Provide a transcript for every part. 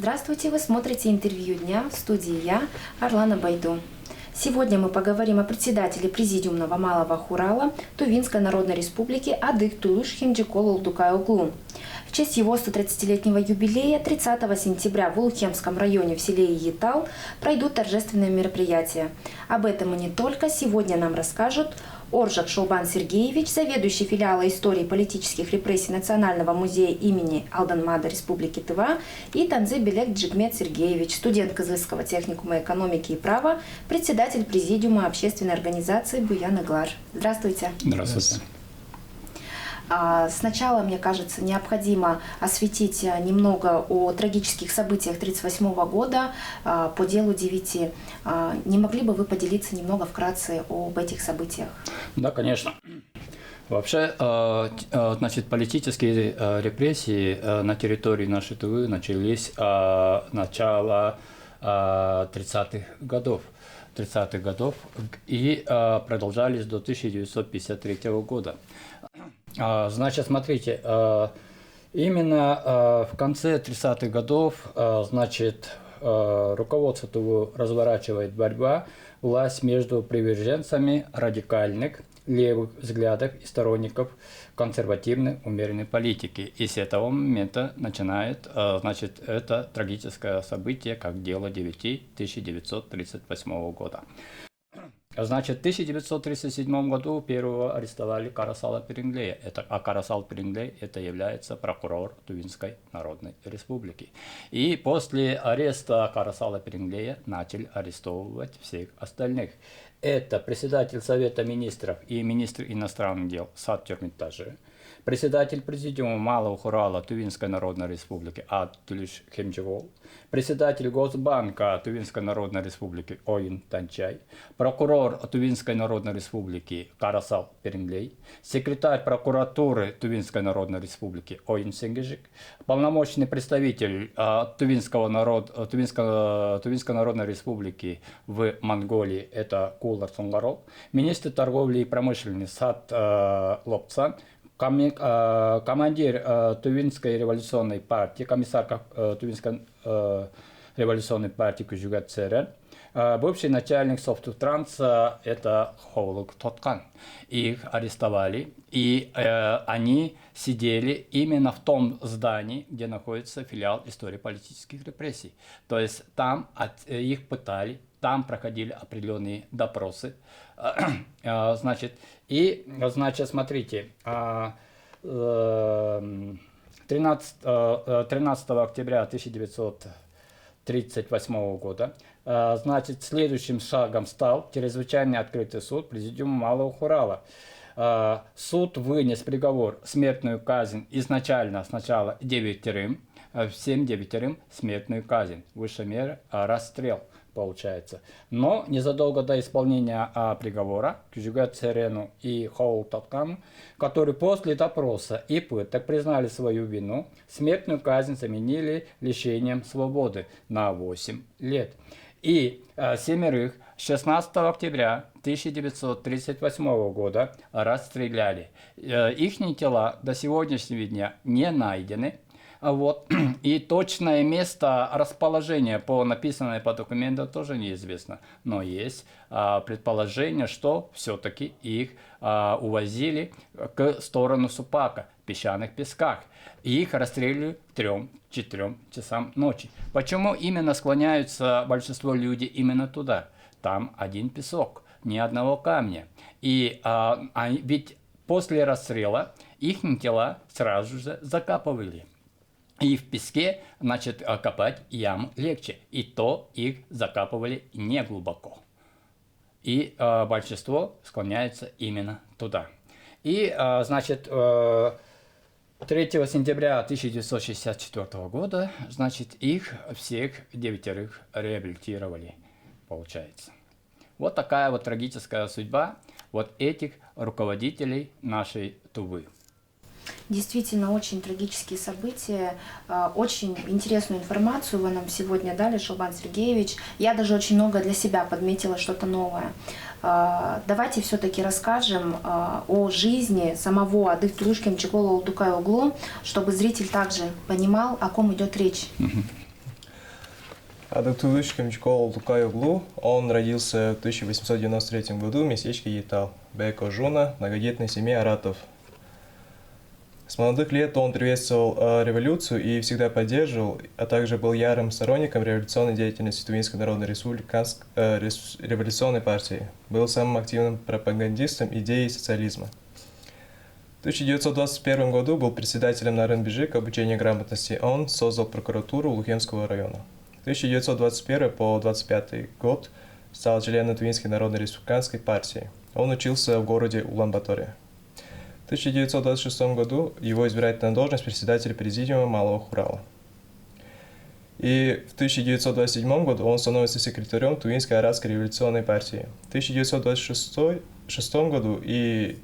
Здравствуйте, вы смотрите интервью дня, в студии я, Орлана Байду. Сегодня мы поговорим о председателе Президиумного Малого Хурала Тувинской Народной Республики Адык Туюш Химджикол Улдукай-Оглу. В честь его 130-летнего юбилея 30 сентября в Улухемском районе в селе Етал пройдут торжественные мероприятия. Об этом и не только сегодня нам расскажут Оржак Шолбан Сергеевич, заведующий филиала истории политических репрессий Национального музея имени Алданмада Республики Тыва, и Танзе Белек Джигмет Сергеевич, студент Кызыльского техникума экономики и права, председатель Президиума общественной организации Буян Иглар. Здравствуйте. Здравствуйте. Сначала, мне кажется, необходимо осветить немного о трагических событиях 1938 года по делу 9. Не могли бы вы поделиться немного вкратце об этих событиях? Да, конечно. Вообще, значит, политические репрессии на территории нашей Тывы начались с начала 30-х годов. И продолжались до 1953 года. Значит, смотрите, именно в конце 30-х годов, значит, руководство Тувы разворачивает борьба, власть между приверженцами радикальных левых взглядов и сторонников консервативной умеренной политики. И с этого момента начинает, значит, это трагическое событие, как дело 9 1938 года. Значит, в 1937 году первого арестовали Карасала Перинглея. Карасал Перинглей это является прокурор Тувинской Народной Республики. И после ареста Карасала Перинглея начали арестовывать всех остальных. Это председатель Совета министров и министр иностранных дел Сат Тюрмитажи, председатель Президиума Малого Хурала Тувинской Народной Республики Адтулиш Хемджигол, председатель Госбанка Тувинской Народной Республики Оин Танчай, прокурор Тувинской Народной Республики Карасал Перинглей, секретарь прокуратуры Тувинской Народной Республики Оин Сенгежик, полномочный представитель Тувинской Народной Республики в Монголии это Кулар Сунгарол, министр торговли и промышленности Сат Лопцан, командир Тувинской революционной партии, комиссар Тувинской революционной партии Кужугат Церен, бывший начальник Софтутранса это Хоулук Тоткан. Их арестовали, и они сидели именно в том здании, где находится филиал истории политических репрессий. То есть там их пытали, там проходили определенные допросы. Значит, смотрите, 13 октября 1938 года, значит, следующим шагом стал чрезвычайный открытый суд Президиума Малого Хурала. Суд вынес приговор смертную казнь сначала 9, всем 9 смертную казнь. Высшая мера расстрел получается. Но незадолго до исполнения приговора Кюжуга Церену и Хоул Тоткану, которые после допроса и пыток признали свою вину, смертную казнь заменили лишением свободы на 8 лет. И 7 16 октября 1938 года расстреляли. Их тела до сегодняшнего дня не найдены. Вот. И точное место расположения по написанной по документу тоже неизвестно. Но есть предположение, что все-таки их увозили к сторону Супака, в песчаных песках. И их расстреляли к 3-4 часам ночи. Почему именно склоняются большинство людей именно туда? Там один песок, ни одного камня. И ведь после расстрела их тела сразу же закапывали. И в песке, значит, копать ям легче. И то их закапывали не глубоко. И большинство склоняется именно туда. И, значит, 3 сентября 1964 года, значит, их всех 9 реабилитировали, получается. Вот такая вот трагическая судьба вот этих руководителей нашей Тувы. Действительно, очень трагические события, очень интересную информацию вы нам сегодня дали, Шолбан Сергеевич. Я даже очень много для себя подметила, что-то новое. Давайте все-таки расскажем о жизни самого Адык Туюш Химджикол Улдукай-Оглу, чтобы зритель также понимал, о ком идет речь. Адыктулыш Химджикол Лукаёглу, он родился в 1893 году в местечке Етал, Беко Жуна, многодетной семье аратов. С молодых лет он приветствовал революцию и всегда поддерживал, а также был ярым сторонником революционной деятельности Тувинской Народной революционной партии. Был самым активным пропагандистом идеи социализма. В 1921 году был председателем Нарынбежик обучения грамотности. Он создал прокуратуру Лухемского района. В 1921 по 1925 год стал членом Тувинской Народной республиканской партии. Он учился в городе Улан-Баторе. В 1926 году его избирают на должность председателя президиума Малого Хурала. И в 1927 году он становится секретарем Тувинской арабской революционной партии. В 1926 году и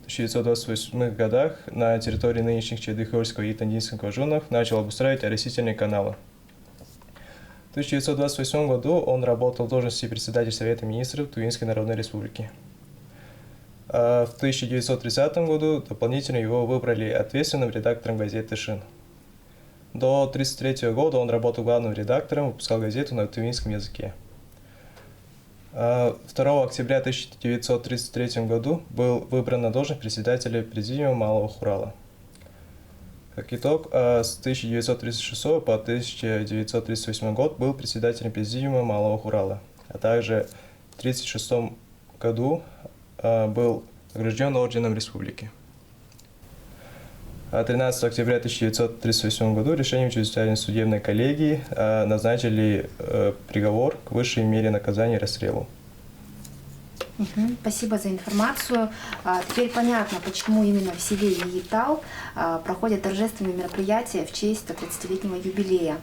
1928 годах на территории нынешних Чедыхорского и Тандинского районов начал обустраивать оросительные каналы. В 1928 году он работал в должности председателя Совета министров Тувинской Народной Республики. А в 1930 году дополнительно его выбрали ответственным редактором газеты «Шин». До 1933 года он работал главным редактором, выпускал газету на тувинском языке. 2 октября 1933 году был выбран на должность председателя президиума Малого Хурала. Как итог, с 1936 по 1938 год был председателем президиума Малого Хурала, а также в 1936 году был награжден орденом республики. 13 октября 1938 году решением чрезвычайной судебной коллегии назначили приговор к высшей мере наказания расстрелу. Спасибо за информацию. Теперь понятно, почему именно в селе Етал проходят торжественные мероприятия в честь 30-летнего юбилея.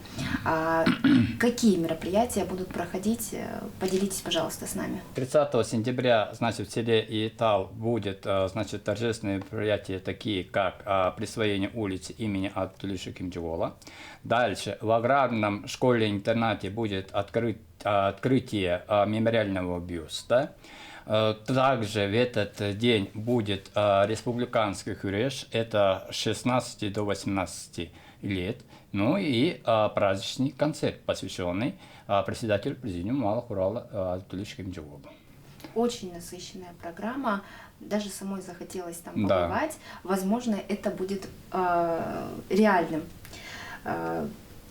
Какие мероприятия будут проходить? Поделитесь, пожалуйста, с нами. 30 сентября, значит, в селе Етал будет, значит, торжественные мероприятия, такие как присвоение улицы имени Абдулиша Химджикола. Дальше в аграрном школе-интернате будет открытие мемориального бюста. Также в этот день будет республиканский хюреш, это с 16 до 18 лет, ну и праздничный концерт, посвященный председателю президиума Малого Хурала Абдулишу Химджиколу. Очень насыщенная программа, даже самой захотелось там побывать. Да. Возможно, это будет реальным.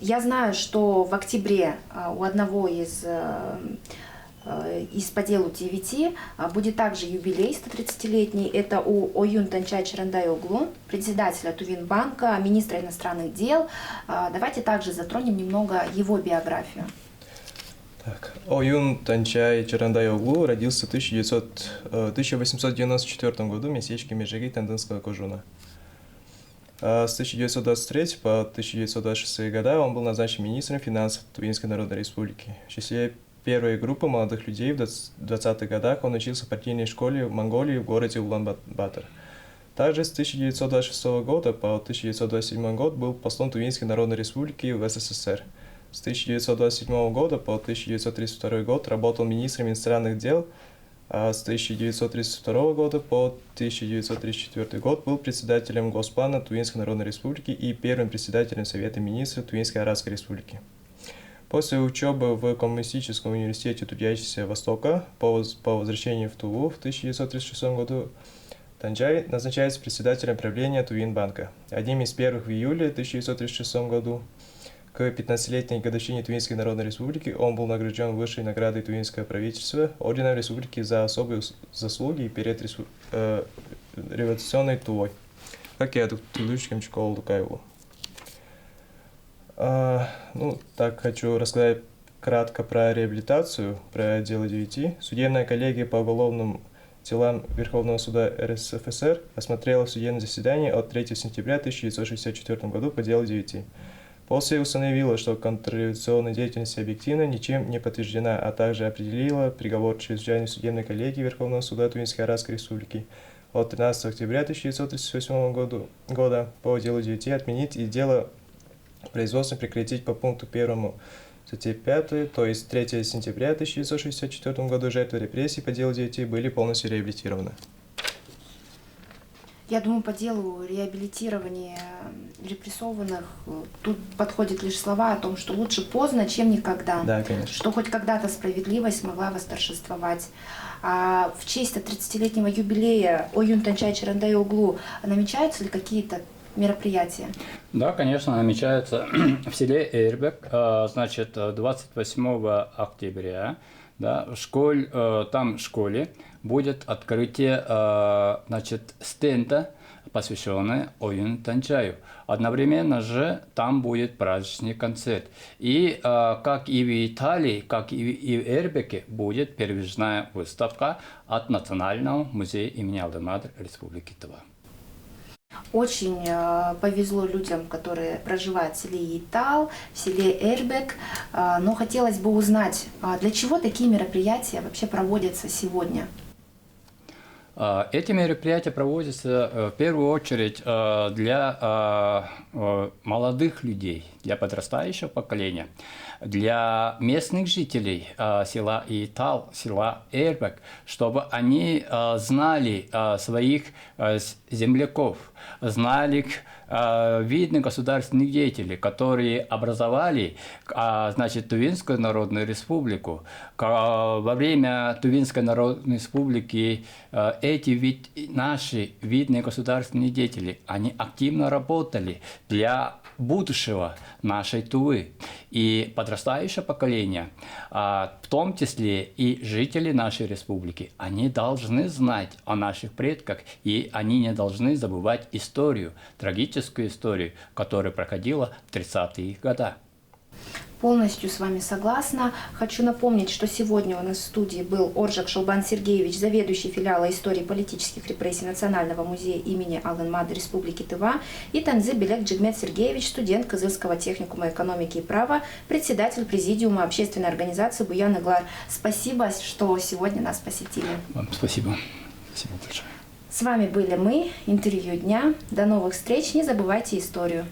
Я знаю, что в октябре у одного из по делу ТВТ будет также юбилей 130-летний. Это у Оюн Танчай Чарандайоглу, председателя Тувинбанка, министра иностранных дел. Давайте также затронем немного его биографию. Оюн Танчай Чарандайоглу родился в 1894 году в местечке Межири Тандынского Кожуна. С 1923 по 1926 года он был назначен министром финансов Тувинской Народной Республики. В числе первой группы молодых людей в 20-х годах он учился в партийной школе в Монголии в городе Улан-Батор. Также с 1926 года по 1927 год был послом Тувинской Народной Республики в СССР. С 1927 года по 1932 год работал министром иностранных дел, а с 1932 года по 1934 год был председателем Госплана Тувинской Народной Республики и первым председателем Совета министров Тувинской Арабской Республики. После учебы в Коммунистическом университете Трудящихся Востока по возвращению в Туву в 1936 году Танчай назначается председателем правления Тувинбанка. Одним из первых в июле 1936 году к 15-летней годовщине Тувинской Народной Республики он был награжден высшей наградой Тувинского правительства орденом Республики за особые заслуги перед революционной Тувой, как и Адыктулыш Химджикол Лукаёглу. Так хочу рассказать кратко про реабилитацию, про дело 9. Судебная коллегия по уголовным делам Верховного суда РСФСР осмотрела судебное заседание от 3 сентября 1964 года по делу 9. После установила, что контрреволюционная деятельность объективно ничем не подтверждена, а также определила приговор чрезвычайной судебной коллегии Верховного суда Тувинской Арабской Республики от 13 октября 1938 года по делу 9 отменить и дело производство прекратить по пункту 1 статьи 5, то есть 3 сентября 1964 года жертвы репрессий по делу 9 были полностью реабилитированы. Я думаю, по делу реабилитирования репрессованных тут подходят лишь слова о том, что лучше поздно, чем никогда. Да, конечно. Что хоть когда-то справедливость могла восторжествовать. А в честь 30-летнего юбилея Оюн Танчай Чарандай-Оглу намечаются ли какие-то мероприятия? Да, конечно, намечается в селе Эрбек, значит, 28 октября, да, там в школе будет открытие, значит, стенда, посвященное Оюн Танчаю. Одновременно же там будет праздничный концерт. И как и в Италии, как и в Эрбеке будет передвижная выставка от Национального музея имени Алден-Мадр Республики Тыва. Очень повезло людям, которые проживают в селе Итал, в селе Эрбек. Но хотелось бы узнать, для чего такие мероприятия вообще проводятся сегодня? Эти мероприятия проводятся в первую очередь для молодых людей, для подрастающего поколения, для местных жителей села Итал, села Эрбек, чтобы они знали своих земляков, знали видных государственных деятелей, которые образовали, значит, Тувинскую Народную Республику. Во время Тувинской Народной Республики эти наши видные государственные деятели, они активно работали для будущего нашей Тувы. И подрастающее поколение, в том числе и жители нашей республики, они должны знать о наших предках, и они не должны забывать историю, трагическую историю, которая проходила в 30-е годы. Полностью с вами согласна. Хочу напомнить, что сегодня у нас в студии был Оржак Шолбан Сергеевич, заведующий филиала истории политических репрессий Национального музея имени Алден-Мадр Республики Тыва, и Танзе Белек Джигмет Сергеевич, студент Кызылского техникума экономики и права, председатель президиума общественной организации Буян Иглар. Спасибо, что сегодня нас посетили. Вам спасибо. Спасибо большое. С вами были мы, интервью дня. До новых встреч. Не забывайте историю.